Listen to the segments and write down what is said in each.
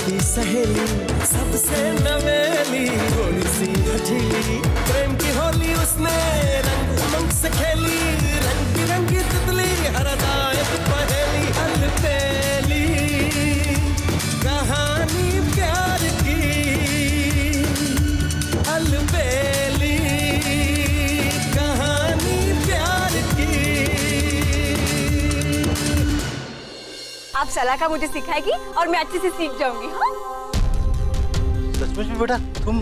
की सहेली, सबसे नवेली, थोड़ी सी हठीली, प्रेम की होली उसने रंग उमंग से खेली, रंग बिरंगी तितली, हरदायक पहेली, अलबेली कहानी प्यार की, अलबेली कहानी प्यार की। आप सलाका मुझे सिखाएगी और मैं अच्छे से सीख जाऊंगी। हाँ? सचमुच में बेटा तुम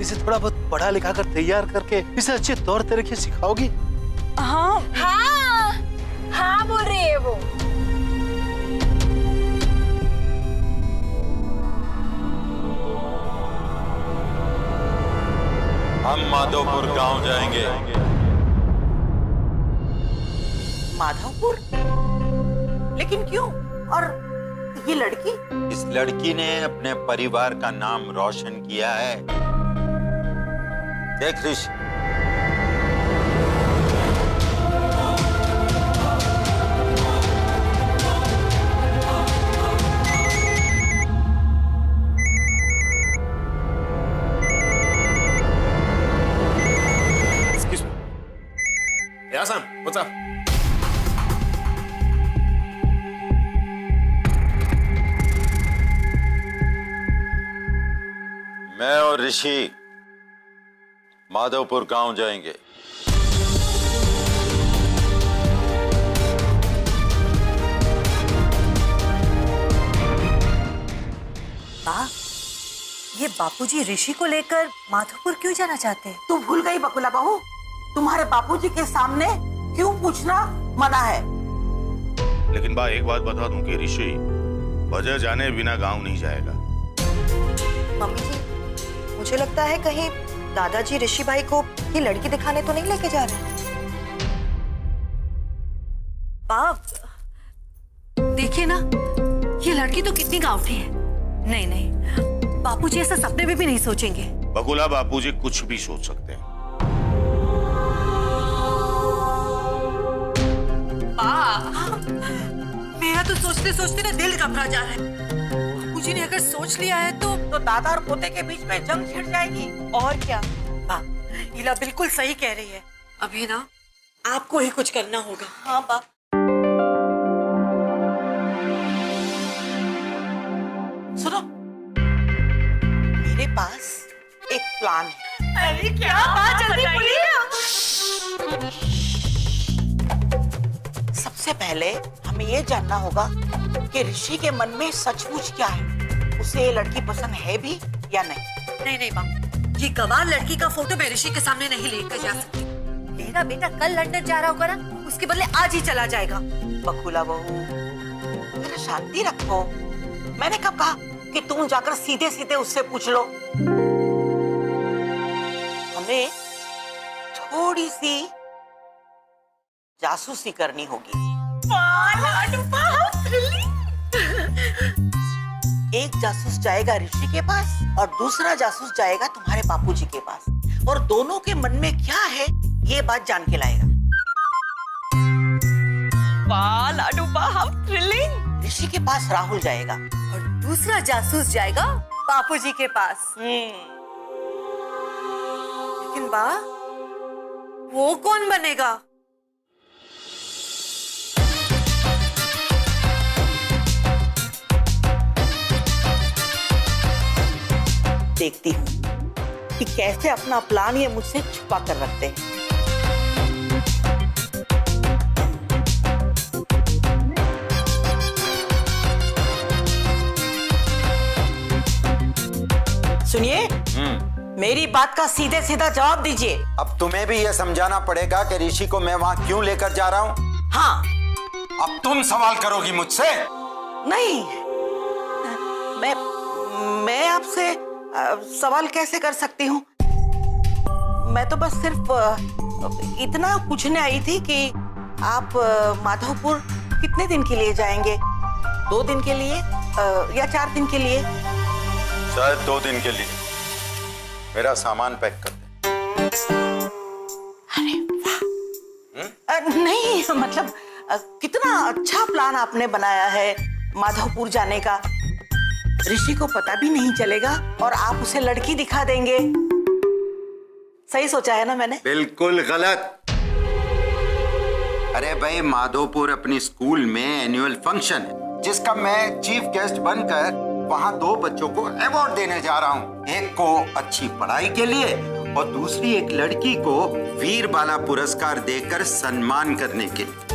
इसे थोड़ा बहुत पढ़ा लिखा कर तैयार करके इसे अच्छे तौर तरीके सिखाओगी? हाँ हाँ हाँ बोल रही है वो। हम माधवपुर गांव जाएंगे। माधवपुर? लेकिन क्यों? और ये लड़की? इस लड़की ने अपने परिवार का नाम रोशन किया है। देख ऋषि, Yasan, what's up? मैं और ऋषि माधवपुर गांव जाएंगे। ये बापूजी ऋषि को लेकर माधवपुर क्यों जाना चाहते हैं? तू भूल गई बकुला बहू, तुम्हारे बापूजी के सामने क्यों पूछना मना है। लेकिन बा एक बात बता दूं कि ऋषि वजह जाने बिना गांव नहीं जाएगा। मम्मी जी, मुझे लगता है कहीं दादाजी ऋषि भाई को ये लड़की दिखाने तो नहीं लेके जा रहे? बाप देखिए ना, ये लड़की तो कितनी गांवठी है। नहीं नहीं, बापूजी ऐसा सपने में भी नहीं सोचेंगे। बकुला, बापूजी कुछ भी सोच सकते हैं। मेरा तो सोचते सोचते ना दिल घबरा जा रहा है। बापूजी ने अगर सोच लिया है तो दादा और पोते के बीच में जंग छिड़ जाएगी। और क्या? हीला बिल्कुल सही कह रही है। अभी ना आपको ही कुछ करना होगा। हाँ बाप। सुनो, मेरे पास एक प्लान है। अरे क्या बात, जल्दी बोलिए। सबसे पहले हमें ये जानना होगा कि ऋषि के मन में सचमुच क्या है, उसे ये लड़की पसंद है भी या नहीं। नहीं नहीं माँ, ये गवार लड़की का फोटो मैं ऋषि के सामने नहीं लेकर जा सकती। मेरा बेटा कल लंदन जा रहा होगा ना, उसके बदले आज ही चला जाएगा। बकुला बहू, जरा शांति रखो। मैंने कब कहा कि तुम जाकर सीधे सीधे उससे पूछ लो। हमें थोड़ी सी जासूसी करनी होगी। एक जासूस जाएगा ऋषि के पास और दूसरा जासूस जाएगा तुम्हारे बापूजी के पास, और दोनों के मन में क्या है ये बात जान के लाएगा। वाह लाडू वाह, हाउ थ्रिलिंग। ऋषि के पास राहुल जाएगा और दूसरा जासूस जाएगा बापूजी के पास। लेकिन बा, वो कौन बनेगा? देखती हूँ कि कैसे अपना प्लान ये मुझसे छुपा कर रखते हैं। सुनिए, मेरी बात का सीधे सीधा जवाब दीजिए। अब तुम्हें भी यह समझाना पड़ेगा कि ऋषि को मैं वहां क्यों लेकर जा रहा हूं। हाँ। अब तुम सवाल करोगी मुझसे? नहीं, मैं आपसे सवाल कैसे कर सकती हूँ? मैं तो बस सिर्फ इतना पूछने आई थी कि आप माधवपुर कितने दिन के लिए जाएंगे? 2 दिन के लिए या 4 दिन के लिए? शायद 2 दिन के लिए। मेरा सामान पैक कर दे। अरे वाह। नहीं मतलब कितना अच्छा प्लान आपने बनाया है माधवपुर जाने का। ऋषि को पता भी नहीं चलेगा और आप उसे लड़की दिखा देंगे। सही सोचा है ना मैंने? बिल्कुल गलत। अरे भाई, माधोपुर अपनी स्कूल में एनुअल फंक्शन है जिसका मैं चीफ गेस्ट बनकर वहाँ 2 बच्चों को अवार्ड देने जा रहा हूँ। एक को अच्छी पढ़ाई के लिए और दूसरी एक लड़की को वीर बाला पुरस्कार देकर सम्मान करने के लिए।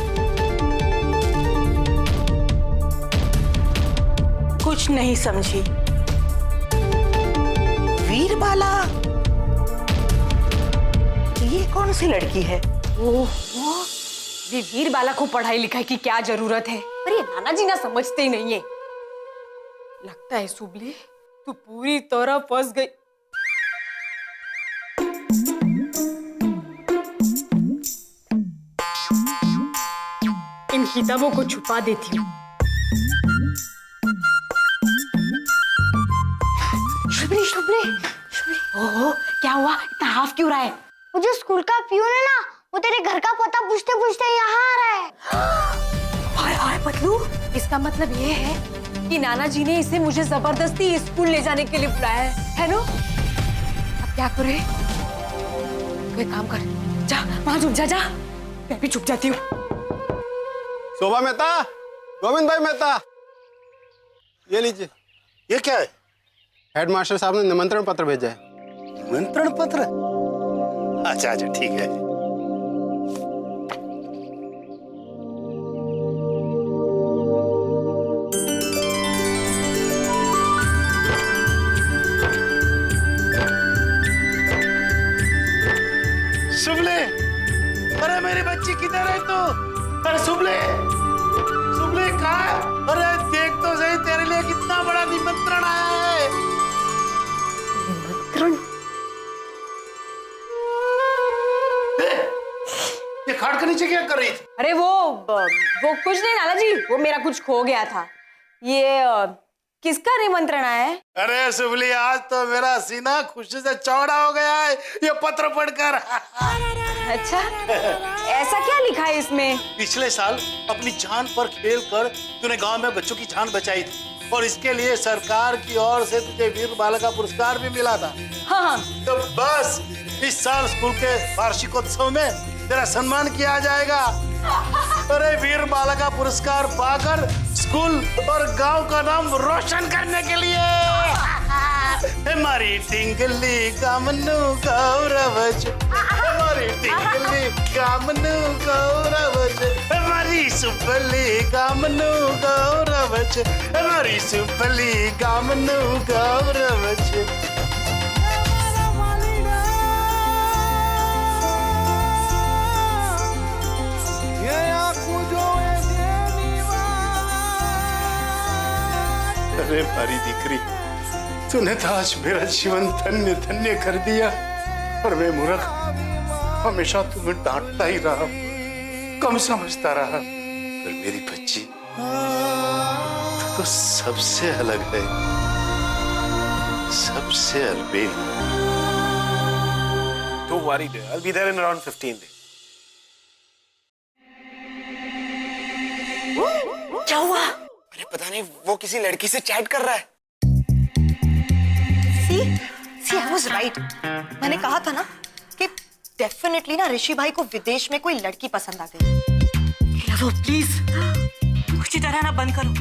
कुछ नहीं समझी। वीर बाला, ये कौन सी लड़की है? वीर बाला को पढ़ाई लिखाई की क्या जरूरत है? पर ये नाना जी ना समझते ही नहीं है। लगता है सुबली तू पूरी तरह फंस गई। इन किताबों को छुपा देती हूँ। शुभ्री शुभ्री शुभ्री, ओहो क्या हुआ? इतना हाफ क्यों रहा है? वो जो स्कूल का पियून है ना, वो तेरे घर का पता पूछते पूछते यहाँ आ रहा है। हाय हाय पतलू, इसका मतलब ये है कि नाना जी ने इसे मुझे जबरदस्ती स्कूल ले जाने के लिए बुलाया है ना? अब क्या करे? कोई काम कर, जा वहां छुप जा, मैं भी छुप जाती हूँ। शोभा मेहता, गोविंद भाई मेहता, ये लीजिए। ये क्या है? हेडमास्टर साहब ने निमंत्रण पत्र भेजा है। निमंत्रण पत्र? अच्छा अच्छा, ठीक है। सुबले, अरे मेरी बच्ची किधर है तू? अरे सुबले, सुबले कहाँ है? अरे देख तो सही, तेरे लिए कितना बड़ा निमंत्रण आया है। निमंत्रण? ये खाट के नीचे क्या कर रही थी? अरे वो कुछ नहीं नाना जी, वो मेरा कुछ खो गया था। ये किसका निमंत्रण आया है? अरे सुबली, आज तो मेरा सीना खुशी से चौड़ा हो गया है ये पत्र पढ़कर। अच्छा, ऐसा क्या लिखा है इसमें? पिछले साल अपनी जान पर खेलकर तूने गांव में बच्चों की जान बचाई थी और इसके लिए सरकार की ओर से तुझे वीर बाला का पुरस्कार भी मिला था। हाँ। तो बस इस साल स्कूल के वार्षिकोत्सव में तेरा सम्मान किया जाएगा। अरे वीर बाला का पुरस्कार पाकर स्कूल और गांव का नाम रोशन करने के लिए हमारी टिंगली कामनु गौरवज, हमारी टिंगली कामनु गौरवज, हमारी सुपली कामनु गौरवज, हमारी सुपली कामनु गौरवज। अरे मारी दीकरी, तूने तो आज मेरा जीवन धन्य धन्य कर दिया। और मैं मूर्ख हमेशा तुम्हें डांटता ही रहा, कम समझता रहा। पर मेरी बच्ची तो सबसे अलग है, सबसे अलबेल। Don't worry dear, I'll be there in around 15 days. क्या हुआ? अरे पता नहीं, वो किसी लड़की से चैट कर रहा है। See, I was right. मैंने कहा था ना कि डेफिनेटली ना ऋषि भाई को विदेश में कोई लड़की पसंद आ गई। वो प्लीज कुछ तरह ना बंद करो।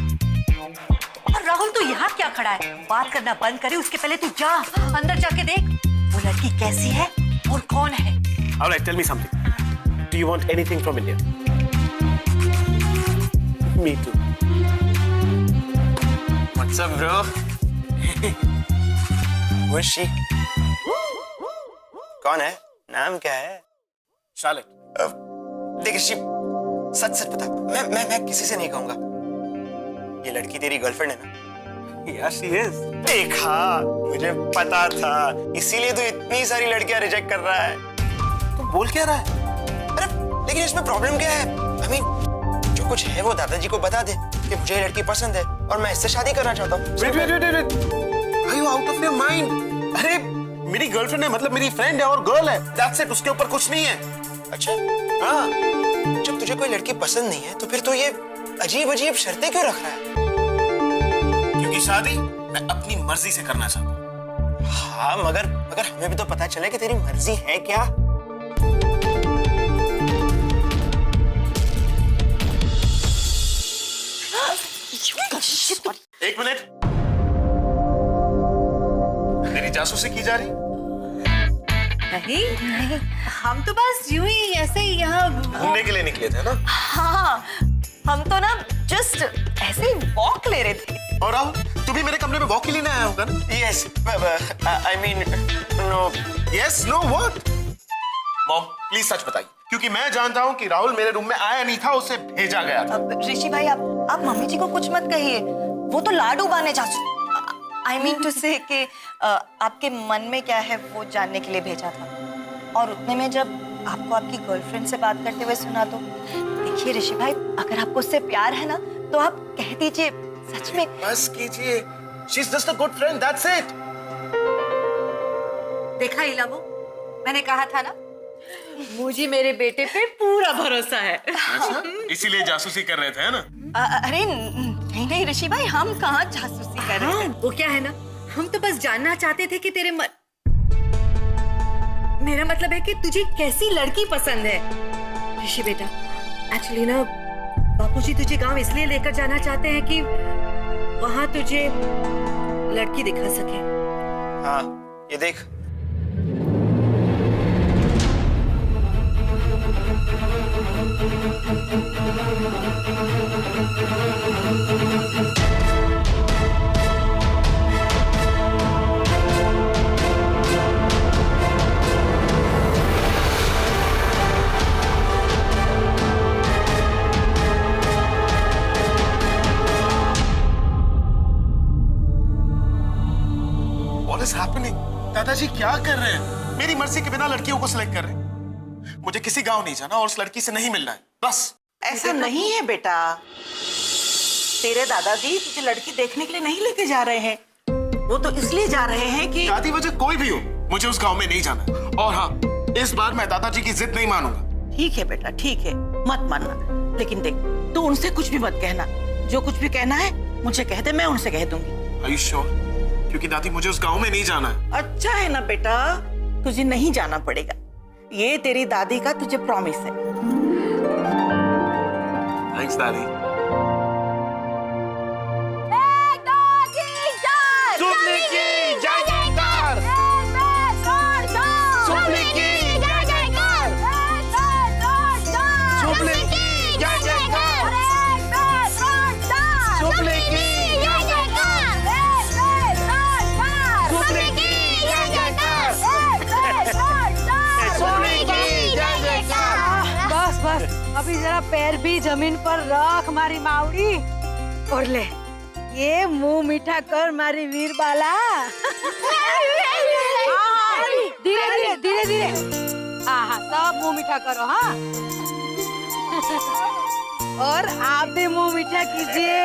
और राहुल तू यहाँ क्या खड़ा है? बात करना बंद करे उसके पहले तू जा अंदर जाके देख वो लड़की कैसी है और कौन है। Alright, tell me something. Do you want anything from India? Me too. What's up, bro? Who is she? कौन है? नाम क्या है? Charlotte. देख ऋषि, सच सच बता, मैं किसी से नहीं कहूँगा। ये लड़की तेरी गर्लफ्रेंड है ना? Yeah, she is. देखा, मुझे पता था, इसीलिए तू इतनी सारी लड़कियां रिजेक्ट कर रहा है। तू बोल क्या रहा है? अरे लेकिन इसमें प्रॉब्लम क्या है? I mean, जो कुछ है वो दादाजी को बता दे कि मुझे ये लड़की पसंद है और मैं इससे शादी करना चाहता हूँ। Wait. Are you out of your mind? अरे मेरी गर्लफ्रेंड है, मतलब मेरी फ्रेंड है और गर्ल है। That's it, उसके ऊपर कुछ नहीं है। अच्छा, हाँ। जब तुझे कोई लड़की पसंद नहीं है तो फिर तो ये अजीब अजीब शर्तें क्यों रख रहा है? क्योंकि शादी मैं अपनी मर्जी से करना चाहता हूँ। हाँ, मगर हमें भी तो पता चले कि तेरी मर्जी है क्या। एक मिनट, तेरी जासूसी की जा रही? नहीं, हम तो बस यूं ही ऐसे ही यहाँ घूमने के लिए निकले थे ना? हाँ, हम तो ना जस्ट ऐसे ही वॉक ले रहे थे। और राहुल, तू भी मेरे कमरे में वॉक के लिए आया होगा ना? Yes, I mean, no, yes, no, what? Mom, please सच बताइए, क्योंकि मैं जानता हूँ कि राहुल मेरे रूम में आया नहीं था, उसे भेजा गया था। ऋषि भाई, आप मम्मी जी को कुछ मत कहिए, वो तो लाडू बाने चाचू, I mean to say कि आपके मन में क्या है वो जानने के लिए भेजा था। और उतने में जब आपको आपकी गर्लफ्रेंड से बात करते हुए सुना तो देखिए ऋषि भाई, अगर आपको उससे प्यार है ना तो आप कह दीजिए, सच में। बस कीजिए, she's just a good friend, that's it. देखा इलामो, मैंने कहा था ना, मुझे मेरे बेटे पे पूरा भरोसा है। अच्छा? इसीलिए जासूसी कर रहे थे, है ना? अरे नहीं ऋषि भाई, हम कहाँ जासूसी कर रहे हैं। वो क्या है ना, हम तो बस जानना चाहते थे कि मेरा मतलब है कि तुझे कैसी लड़की पसंद है। ऋषि बेटा, एक्चुअली ना बापूजी तुझे गांव इसलिए लेकर जाना चाहते हैं कि वहां तुझे लड़की दिखा सके। हाँ, ये देख। What is happening? दादाजी क्या कर रहे हैं? मेरी मर्जी के बिना लड़कियों को सिलेक्ट कर रहे हैं। मुझे किसी गांव नहीं जाना और उस लड़की से नहीं मिलना है, बस। ऐसा नहीं है बेटा, तेरे दादाजी तुझे लड़की देखने के लिए नहीं लेके जा रहे हैं, वो तो इसलिए जा रहे हैं कि दादी वजह कोई भी हो, मुझे उस गांव में नहीं जाना। और हाँ, इस बार मैं दादाजी की जिद नहीं मानूंगा। ठीक है बेटा, ठीक है, मत मानना, लेकिन देख तू उनसे कुछ भी मत कहना, जो कुछ भी कहना है मुझे कह दे, मैं उनसे कह दूंगी। Are you sure? क्योंकि दादी मुझे उस गांव में नहीं जाना है। अच्छा है ना बेटा, तुझे नहीं जाना पड़ेगा, ये तेरी दादी का तुझे प्रॉमिस है। थैंक्स दादी। अभी जरा पैर भी जमीन पर रख मारी मावड़ी, और ले ये मुंह मीठा कर मारी वीर बाला। धीरे धीरे धीरे धीरे, हाँ सब मुंह मीठा करो। हाँ, और आप भी मुंह मीठा कीजिए।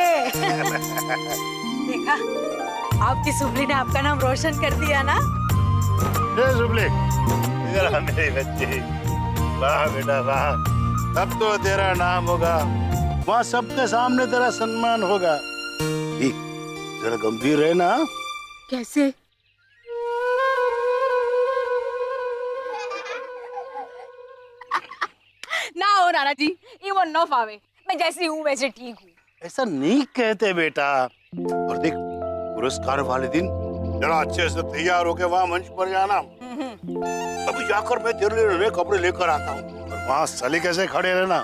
देखा, आपकी सुबली ने आपका नाम रोशन कर दिया ना। सुबली, इधर आ मेरी बच्ची, वाह बेटा वाह, अब तो तेरा नाम होगा, वहाँ सबके सामने तेरा सम्मान होगा। जरा गंभीर है ना। कैसे? ना हो नाना जी, इवन नो फावे, मैं जैसी हूँ वैसे ठीक हूँ। ऐसा नहीं कहते बेटा। और देख, पुरस्कार वाले दिन जरा अच्छे से तैयार होके वहाँ मंच पर जाना। अभी जाकर मैं तेरे लिए नए कपड़े लेकर आता हूँ, और वहाँ सलीके से खड़े रहना,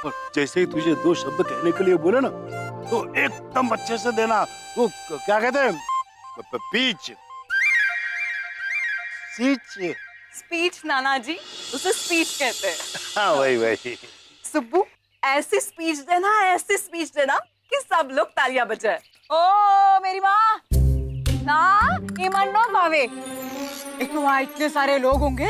और जैसे ही तुझे दो शब्द कहने के लिए बोले ना तो एकदम अच्छे से देना। वो क्या कहते हैं, पीच सीच स्पीच नाना जी, उसे स्पीच कहते हैं। हाँ वही। सुब्बू, ऐसी स्पीच देना कि सब लोग तालियां बजाए। ओ मेरी माँ ना, इमन नो पावे, एक तो वहाँ इतने सारे लोग होंगे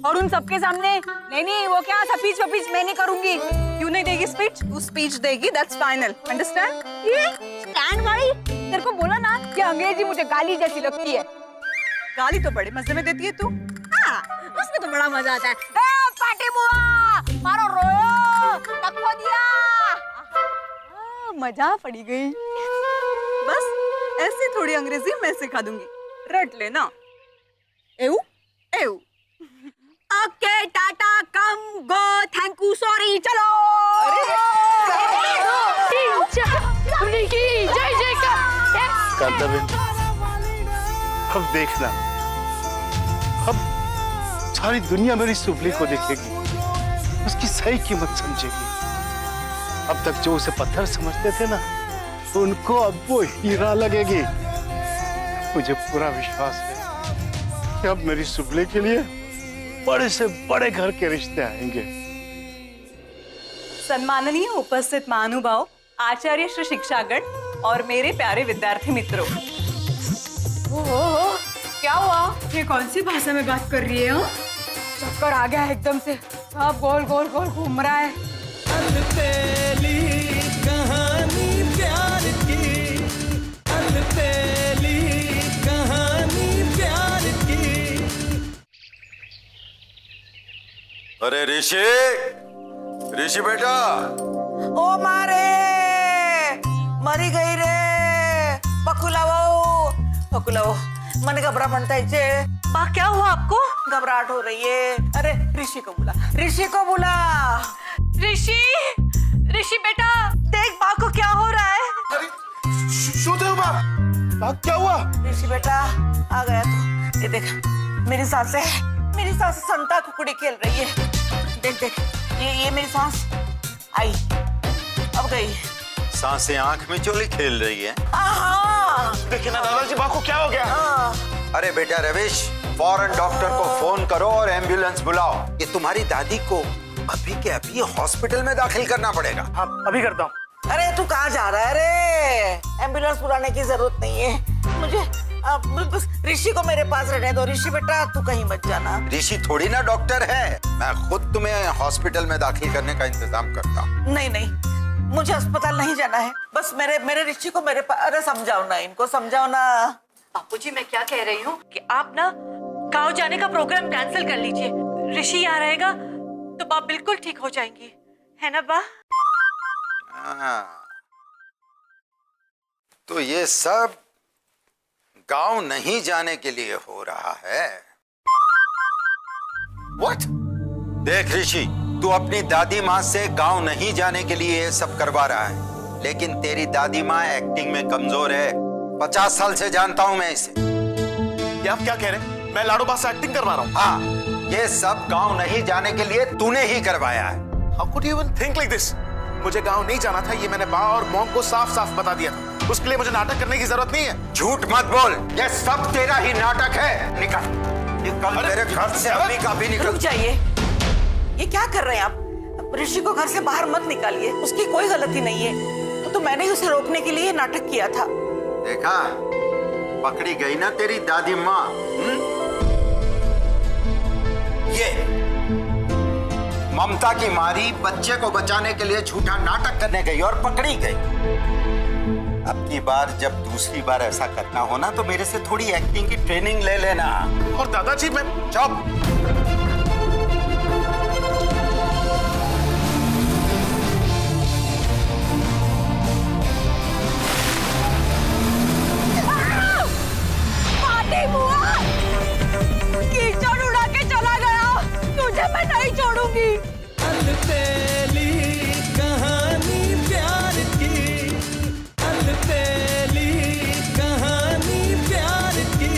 और उन सबके सामने नहीं, वो क्या स्पीच मैं नहीं करूंगी। क्यों नहीं देगी स्पीच? तू स्पीच देगी, दैट्स फाइनल, अंडरस्टैंड? ये स्टैंड वाली, तेरे को बोला ना कि अंग्रेजी मुझे गाली जैसी लगती है। गाली तो बड़े मजे में देती है तू। हाँ, उसमें तो बड़ा मजा आता है। पार्टी बुआ, मारो रोयो, टक्को दिया, मजा पड़ी गई। बस ऐसे थोड़ी अंग्रेजी मैं सिखा दूंगी, रट लेना। एऊ एऊ। Okay Tata come go thank you sorry चलो। कांता बहन, अब देखना, अब सारी दुनिया मेरी सुबली को देखेगी, उसकी सही कीमत समझेगी। अब तक जो उसे पत्थर समझते थे ना, उनको अब वो हीरा लगेगी। मुझे पूरा विश्वास है कि अब मेरी सुबली के लिए बड़े से बड़े घर के रिश्ते आएंगे। सम्माननीय उपस्थित महानुभाव, आचार्य श्री शिक्षागण और मेरे प्यारे विद्यार्थी मित्रों। ओह, क्या हुआ? ये कौन सी भाषा में बात कर रही है? चक्कर आ गया एकदम से, सब गोल गोल गोल घूम रहा है। अलबेली कहानी प्यार की, अलबेली कहानी प्यार की। अरे ऋषि, ऋषि बेटा। ओ मारे मरी गई रे, पकुलाओ मन घबरा बनता है। माँ क्या हुआ आपको? घबराहट हो रही है। अरे ऋषि को बुला, ऋषि को बुला। ऋषि, ऋषि बेटा देख माँ को क्या हो रहा है। अरे क्या हुआ? ऋषि बेटा आ गया तू। ये देख मेरी सांस संता कुकड़ी खेल रही है। देख ये मेरी सांस आई, अब गई। सांसें आंख में चोली खेल रही है। देखिए ना दादाजी, माँ को क्या हो गया? अरे बेटा रविश, फौरन डॉक्टर को फोन करो और एम्बुलेंस बुलाओ। ये तुम्हारी दादी को अभी के अभी हॉस्पिटल में दाखिल करना पड़ेगा। हाँ अभी करता हूँ। अरे तू कहाँ जा रहा है रे? एम्बुलेंस बुलाने की जरूरत नहीं है मुझे। बस ऋषि को मेरे पास रहने दो। ऋषि बेटा तू कहीं मत जाना। ऋषि थोड़ी ना डॉक्टर है, मैं खुद तुम्हें हॉस्पिटल में दाखिल करने का इंतजाम करता हूँ। नहीं, मुझे अस्पताल नहीं जाना है। बस मेरे ऋषि को मेरे पास। अरे समझाओ ना, इनको समझाओ ना। बापूजी मैं क्या कह रही हूँ कि आप ना गाँव जाने का प्रोग्राम कैंसिल कर लीजिए। ऋषि यहाँ रहेगा तो बाप बिल्कुल ठीक हो जाएंगी, है ना बा? तो ये सब गांव नहीं जाने के लिए हो रहा है। What? देख ऋषि, तू अपनी दादी माँ से गांव नहीं जाने के लिए ये सब करवा रहा है, लेकिन तेरी दादी माँ एक्टिंग में कमजोर है। 50 साल से जानता हूं मैं इसे। ये आप क्या कह रहे हैं? मैं लाडो बा से एक्टिंग करवा रहा हूँ? हाँ, ये सब गांव नहीं जाने के लिए तूने ही करवाया है। How could you even think like this? मुझे गांव नहीं जाना था, ये मैंने बा और मॉम को साफ साफ बता दिया था। उसके लिए मुझे नाटक करने की जरूरत नहीं है। झूठ मत बोल, ये सब तेरा ही नाटक है। निकल मेरे घर से अभी का भी निकल। रुक जाइए, ये क्या कर रहे हैं आप? ऋषि को घर से बाहर मत निकालिए, उसकी कोई गलती नहीं है। तो मैंने उसे रोकने के लिए नाटक किया था। देखा, पकड़ी गई ना तेरी दादी माँ। ये ममता की मारी बच्चे को बचाने के लिए झूठा नाटक करने गई और पकड़ी गई। अब की बार जब दूसरी बार ऐसा करना हो ना, तो मेरे से थोड़ी एक्टिंग की ट्रेनिंग ले लेना। और दादाजी मैं चुप। कीचड़ उड़ा के चला गया, तुझे मैं नहीं छोड़ूंगी। अलबेली कहानी प्यार की, अलबेली कहानी प्यार की।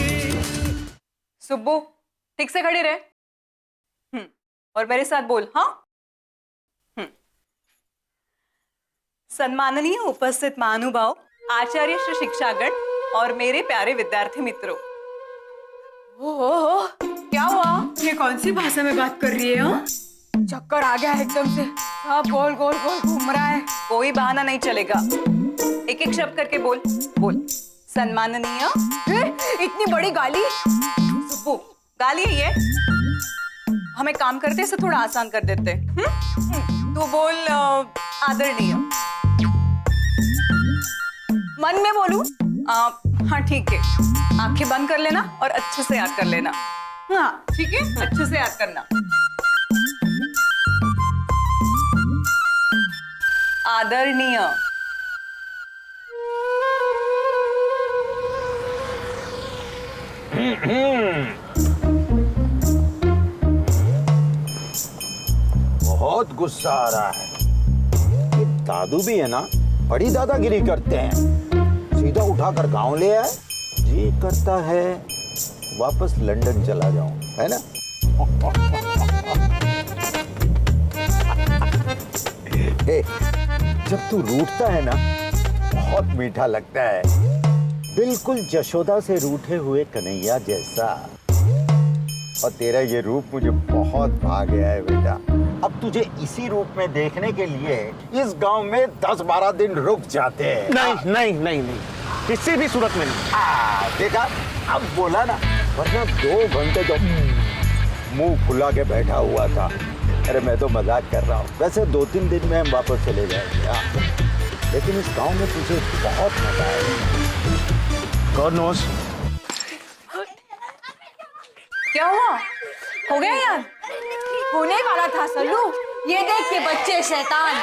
सुब्बू ठीक से खड़ी रहे। और मेरे साथ बोल। हाँ। सम्माननीय उपस्थित महानुभाव, आचार्य श्री शिक्षागण और मेरे प्यारे विद्यार्थी मित्रों। ओह, क्या हुआ? ये कौन सी भाषा में बात कर रही है? चक्कर आ गया एकदम से, सब गोल गोल गोल घूम रहा है। कोई बहाना नहीं चलेगा, एक एक शब्द करके बोल। सम्माननीय। इतनी बड़ी गाली? सुब्बू गाली है ये, हमें काम करते इसे थोड़ा आसान कर देते। तो बोल आदरणीय। मन में बोलूं? हाँ ठीक है, आंखें बंद कर लेना और अच्छे से याद कर लेना। हाँ ठीक है, अच्छे से याद करना। आदरणीय। बहुत गुस्सा आ रहा है। ये दादू भी है ना, बड़ी दादागिरी करते हैं। सीधा उठाकर गांव ले आए। जी करता है वापस लंदन चला जाऊं, है ना? जब तू रूठता है ना, बहुत मीठा लगता है, बिल्कुल जशोदा से रूठे हुए कन्हैया जैसा। और तेरा ये रूप मुझे बहुत भा गया है बेटा। अब तुझे इसी रूप में देखने के लिए इस गांव में 10-12 दिन रुक जाते हैं। नहीं नहीं नहीं नहीं, किसी भी सूरत में नहीं। देखा, अब बोला ना, वरना 2 घंटे तो मुंह खुला के बैठा हुआ था। अरे मैं तो मजाक कर रहा हूँ। वैसे 2-3 दिन में हम वापस चले जाएंगे, लेकिन इस गांव में तुझे बहुत मजा आएगा। God knows. क्या हुआ? हो गया यार? होने वाला था सल्लू। ये देख के बच्चे शैतान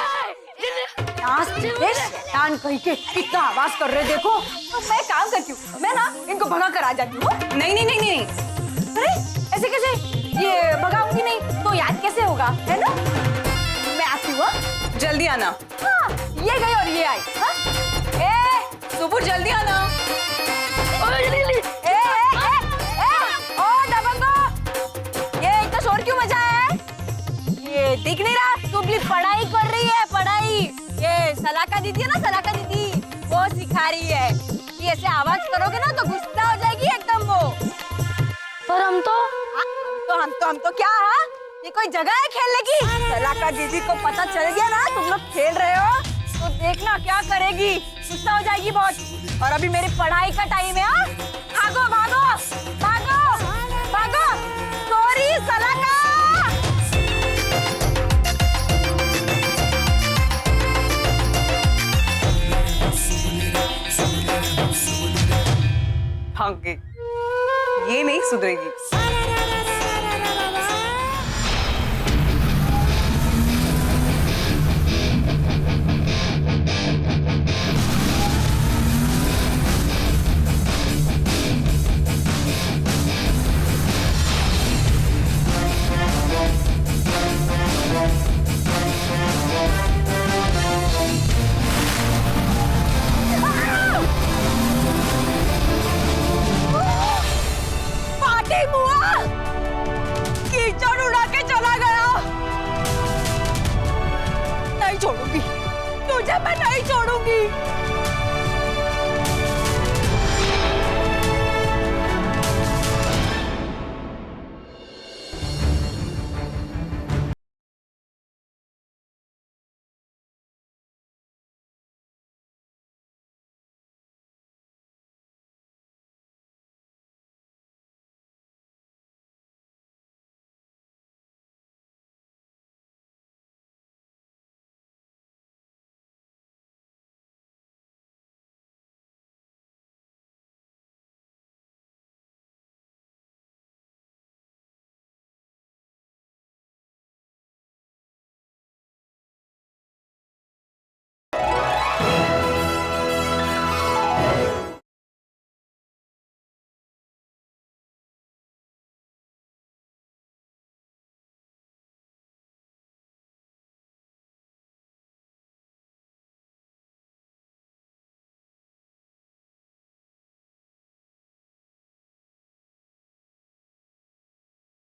शैतान कहीं के कितना आवाज कर रहे देखो। तो मैं काम करती हूँ, मैं ना इनको भगा कर आ जाती हूँ। नहीं नहीं नहीं नहीं, अरे ऐसे कैसे? ये भगाऊंगी नहीं तो याद कैसे होगा, है ना? मैं आती हूँ, जल्दी आना। हाँ, ये गई और ये आई। हाँ? ए सुबह जल्दी आना। शोर क्यों मचा है? ये दिख नहीं रहा? सुबली पढ़ाई कर रही है, पढ़ाई। ये सलाका दीदी है ना, सलाका दीदी, वो सिखा रही है कि ऐसे आवाज करोगे ना तो गुस्सा हो जाएगी एकदम वो। पर हम तो क्या? ये कोई जगह है खेलने की? सलाका दीदी को पता चल गया ना तुम लोग खेल रहे हो तो देखना क्या करेगी, गुस्सा हो जाएगी बहुत। और अभी मेरी पढ़ाई का टाइम है। हाँ, भागो भागो भागो भागो। सॉरी सलाका। भाग गई, ये नहीं सुधरेगी। कीचड़ उड़ा के चला गया। नहीं छोड़ूंगी तुझे, मैं नहीं छोड़ूंगी।